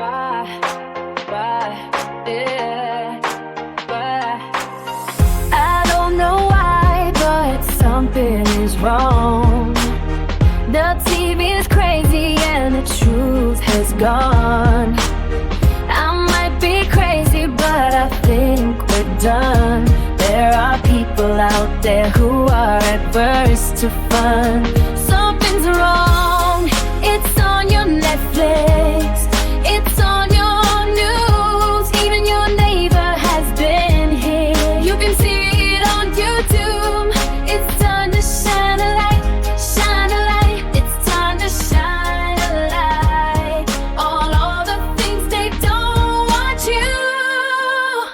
I don't know why, but something is wrong. The TV is crazy and the truth has gone. I might be crazy, but I think we're done. There are people out there who are adverse to fun. Something's wrong. It's on your Netflix. It's on your news. Even your neighbor has been here. You can see it on YouTube. It's time to shine a light. Shine a light. It's time to shine a light on all the things they don't want you.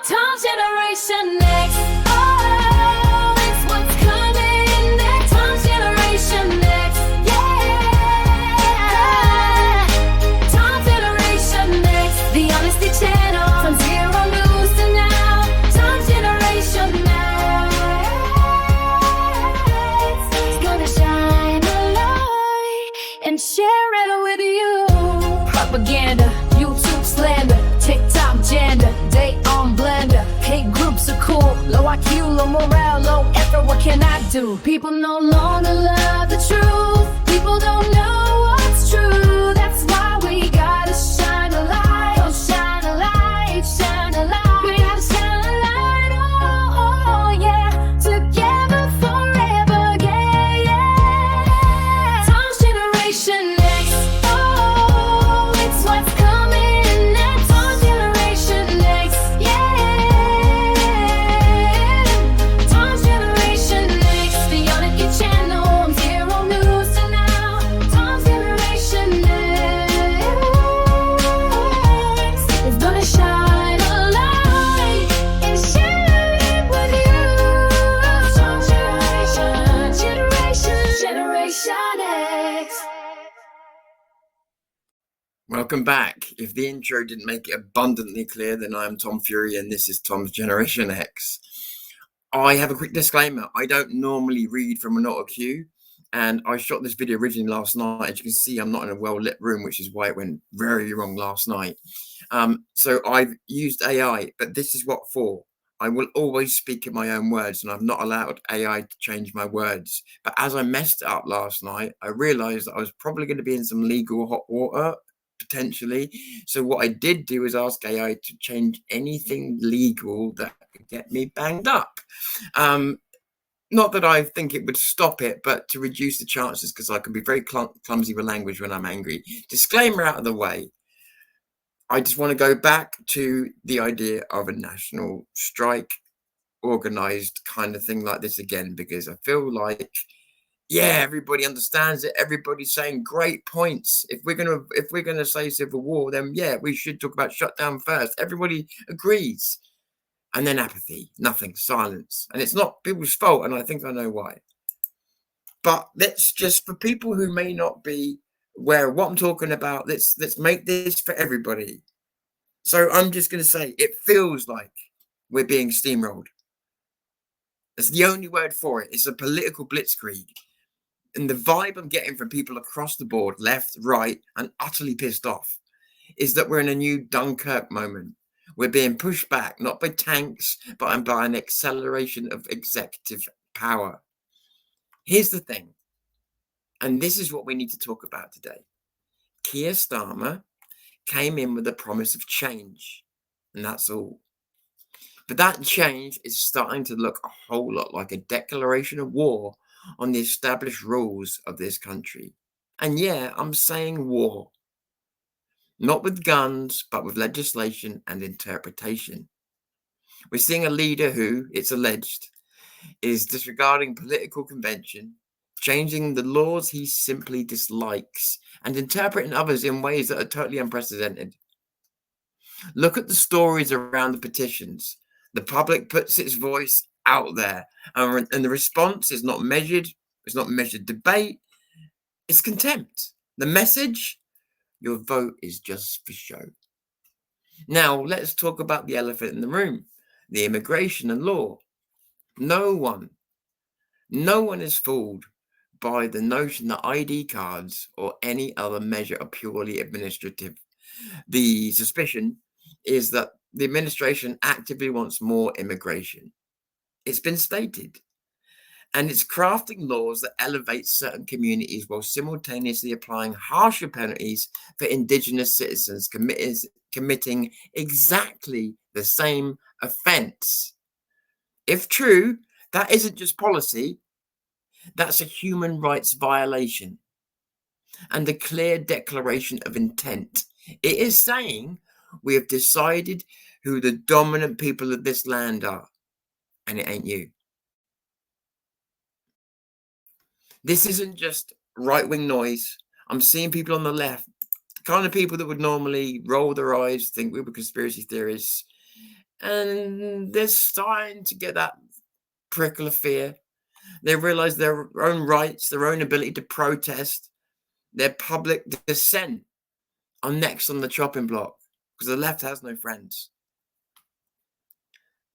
Tom's Generation X. Oh, it's what's coming next. Tom's Generation X. Yeah. Tom's Generation X. The Honesty Channel. From zero news to now. Tom's Generation X. It's gonna shine a light and share it with you. Propaganda, YouTube slander, TikTok gender, date on blender. Hate groups are cool, low IQ, low morale, low effort. What can I do? People no longer love the truth. People don't know what's true. That's why we gotta shine a light. Oh, shine a light, shine a light. We gotta shine a light. Oh, oh yeah. Together forever, yeah, yeah. Tom's Generation X. Oh, it's what's coming next. Tom's Generation X. Yeah. Tom's Generation X. The Honesty Channel. From zero news to now. Tom's Generation X is gonna shine a light and share it with you. Tom's Generation X. Welcome back. If the intro didn't make it abundantly clear, then I am Tom Fury and this is Tom's Generation X. I have a quick disclaimer. I don't normally read from an auto cue, and I shot this video originally last night. As you can see, I'm not in a well-lit room, which is why it went very wrong last night. So I've used AI, but this is what for. I will always speak in my own words, and I've not allowed AI to change my words. But as I messed it up last night, I realized that I was probably going to be in some legal hot water, potentially. So what I did do is ask AI to change anything legal that could get me banged up. Not that I think it would stop it, but to reduce the chances, because I can be very clumsy with language when I'm angry. Disclaimer out of the way. I just want to go back to the idea of a national strike, organized kind of thing like this again, because I feel like, yeah, everybody understands it. Everybody's saying great points. If we're gonna say civil war, then yeah, we should talk about shutdown first. Everybody agrees, and then apathy, nothing, silence, and it's not people's fault. And I think I know why. But let's just, for people who may not be aware of what I'm talking about, let's make this for everybody. So I'm just gonna say it feels like we're being steamrolled. That's the only word for it. It's a political blitzkrieg. And the vibe I'm getting from people across the board, left, right, and utterly pissed off, is that we're in a new Dunkirk moment. We're being pushed back, not by tanks, but by an acceleration of executive power. Here's the thing, and this is what we need to talk about today. Keir Starmer came in with a promise of change, and that's all. But that change is starting to look a whole lot like a declaration of war on the established rules of this country. And yeah, I'm saying war. Not with guns, but with legislation and interpretation. We're seeing a leader who, it's alleged, is disregarding political convention, changing the laws he simply dislikes, and interpreting others in ways that are totally unprecedented. Look at the stories around the petitions. The public puts its voice out there, and the response is not measured. It's not measured debate. It's contempt. The message, your vote is just for show. Now, let's talk about the elephant in the room, the immigration and law. No one is fooled by the notion that ID cards or any other measure are purely administrative. The suspicion is that the administration actively wants more immigration. It's been stated. And it's crafting laws that elevate certain communities while simultaneously applying harsher penalties for Indigenous citizens committing exactly the same offence. If true, that isn't just policy, that's a human rights violation and a clear declaration of intent. It is saying we have decided who the dominant people of this land are, and it ain't you. This isn't just right-wing noise. I'm seeing people on the left, the kind of people that would normally roll their eyes, think we were conspiracy theorists, and they're starting to get that prickle of fear. They realize their own rights, their own ability to protest, their public dissent are next on the chopping block because the left has no friends.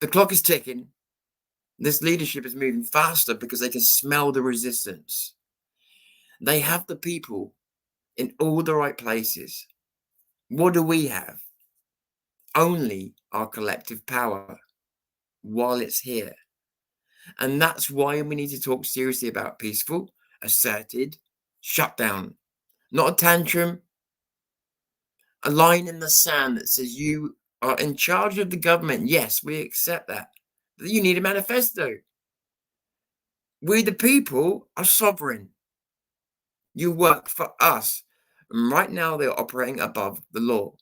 The clock is ticking. This leadership is moving faster because they can smell the resistance. They have the people in all the right places. What do we have? Only our collective power while it's here. And that's why we need to talk seriously about peaceful, asserted shutdown. Not a tantrum, a line in the sand that says you are in charge of the government. Yes, we accept that. But you need a manifesto. We, the people, are sovereign. You work for us. And right now, they're operating above the law.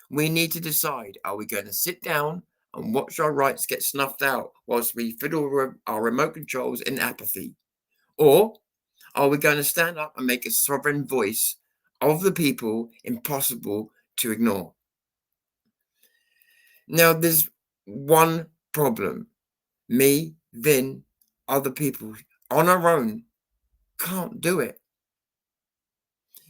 We need to decide, are we going to sit down and watch our rights get snuffed out whilst we fiddle our remote controls in apathy? Or are we going to stand up and make a sovereign voice of the people impossible to ignore? Now, there's one problem. Me, Vin, other people on our own can't do it.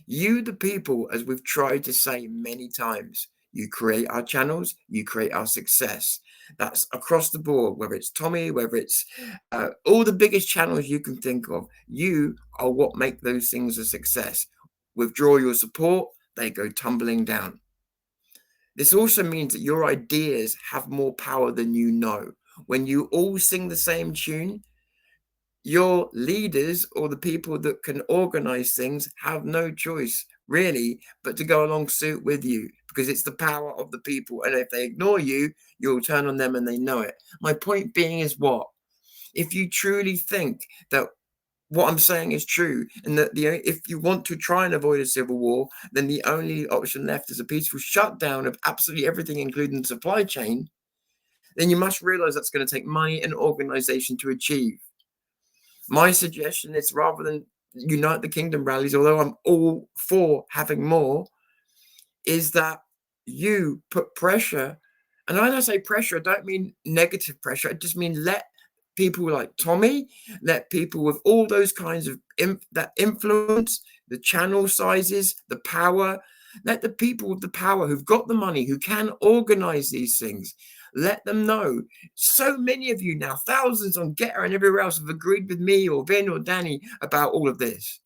You, the people, as we've tried to say many times, you create our channels, you create our success. That's across the board, whether it's Tommy, whether it's all the biggest channels you can think of. You are what make those things a success. Withdraw your support, they go tumbling down. This also means that your ideas have more power than you know. When you all sing the same tune, your leaders or the people that can organize things have no choice really but to go along suit with you because it's the power of the people, and if they ignore you, you'll turn on them and they know it. My point being is, what if you truly think that what I'm saying is true, and that if you want to try and avoid a civil war, then the only option left is a peaceful shutdown of absolutely everything, including the supply chain, then you must realize that's going to take money and organization to achieve. My suggestion is, rather than unite the kingdom rallies, although I'm all for having more, is that you put pressure. And when I say pressure, I don't mean negative pressure. I just mean let people like Tommy, let people with all those kinds of that influence, the channel sizes, the power, let the people with the power who've got the money, who can organize these things, let them know. So many of you now, thousands on Getter and everywhere else, have agreed with me or Vin or Danny about all of this.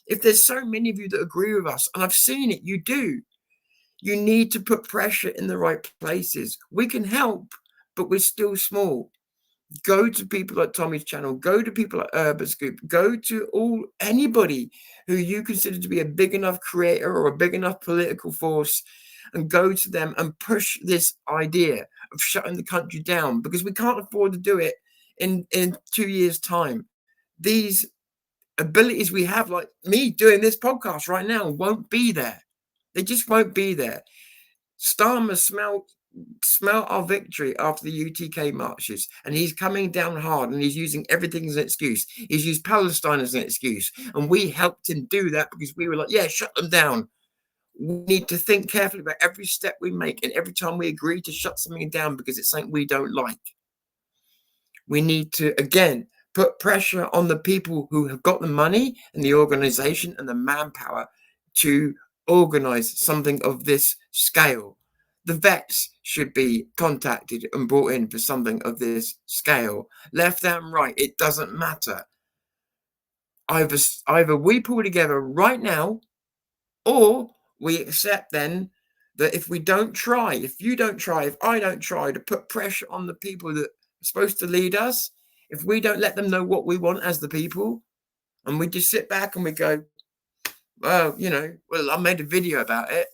If there's so many of you that agree with us, and I've seen it, you do, you need to put pressure in the right places. We can help, but we're still small. Go to people like Tommy's channel, go to people like Urban Scoop, go to anybody who you consider to be a big enough creator or a big enough political force, and go to them and push this idea of shutting the country down, because we can't afford to do it in 2 years' time. These abilities we have, like me doing this podcast right now, won't be there. They just won't be there. Starmer smelt our victory after the UTK marches, and he's coming down hard, and he's using everything as an excuse. He's used Palestine as an excuse, and we helped him do that because we were like, yeah, shut them down. We need to think carefully about every step we make and every time we agree to shut something down because it's something we don't like. We need to, again, put pressure on the people who have got the money and the organization and the manpower to organize something of this scale. The vets should be contacted and brought in for something of this scale. Left and right, it doesn't matter. Either we pull together right now, or we accept then that if we don't try, if you don't try, if I don't try to put pressure on the people that are supposed to lead us, if we don't let them know what we want as the people, and we just sit back and we go, well, I made a video about it,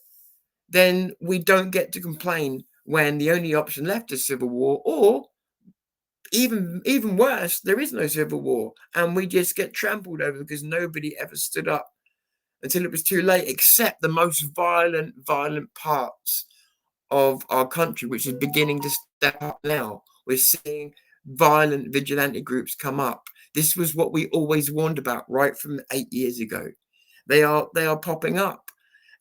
then we don't get to complain when the only option left is civil war, or even worse, there is no civil war, and we just get trampled over because nobody ever stood up until it was too late, except the most violent parts of our country, which is beginning to step up now. We're seeing violent vigilante groups come up. This was what we always warned about right from 8 years ago. They are popping up,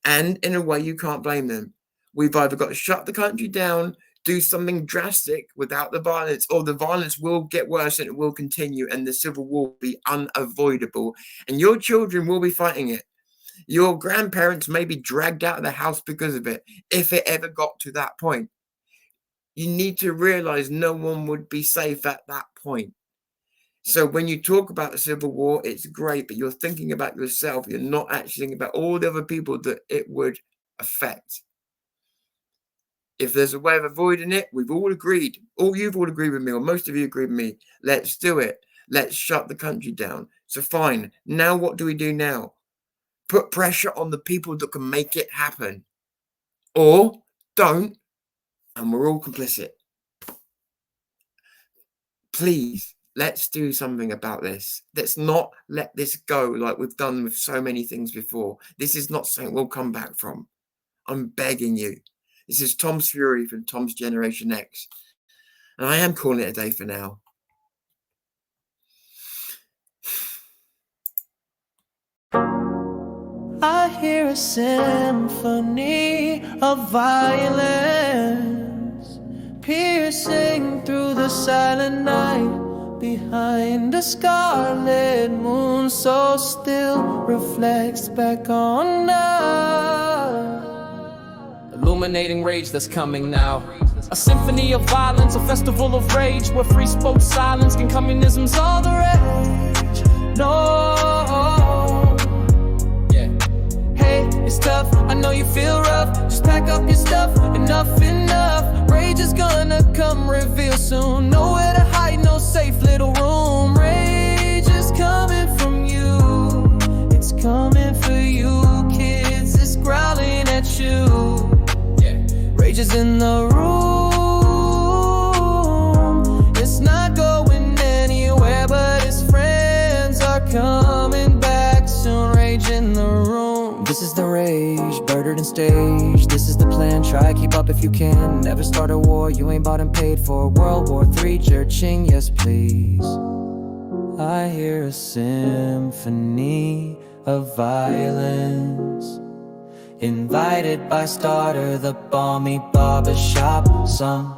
and in a way you can't blame them. We've either got to shut the country down, do something drastic without the violence, or the violence will get worse and it will continue, and the civil war will be unavoidable, and your children will be fighting it. Your grandparents may be dragged out of the house because of it, if it ever got to that point. You need to realize no one would be safe at that point. So when you talk about the civil war, it's great, but you're thinking about yourself. You're not actually thinking about all the other people that it would affect. If there's a way of avoiding it, we've all agreed. You've all agreed with me, or most of you agree with me. Let's do it. Let's shut the country down. So fine. Now what do we do now? Put pressure on the people that can make it happen. Or don't, and we're all complicit. Please, let's do something about this. Let's not let this go like we've done with so many things before. This is not something we'll come back from. I'm begging you. This is Tom's Fury from Tom's Generation X. And I am calling it a day for now. I hear a symphony of violence piercing through the silent night. Behind a scarlet moon so still reflects back on us, illuminating rage that's coming now. A symphony of violence, a festival of rage, where free spoke silence and communism's all the rage. No, yeah. Hey, it's tough, I know you feel rough. Just pack up your stuff, enough. Rage is gonna come reveal soon. Nowhere to hide, no safe little room. Rage is coming from you. It's coming for you, kids. It's growling at you. Rage is in the room. It's not going anywhere, but its friends are coming back soon. Rage in the room. This is the rage, birdered and staged. This is the plan, try keep up if you can. Never start a war you ain't bought and paid for. World War III, Ching, yes please. I hear a symphony of violence, invited by Starter, the balmy barbershop. Some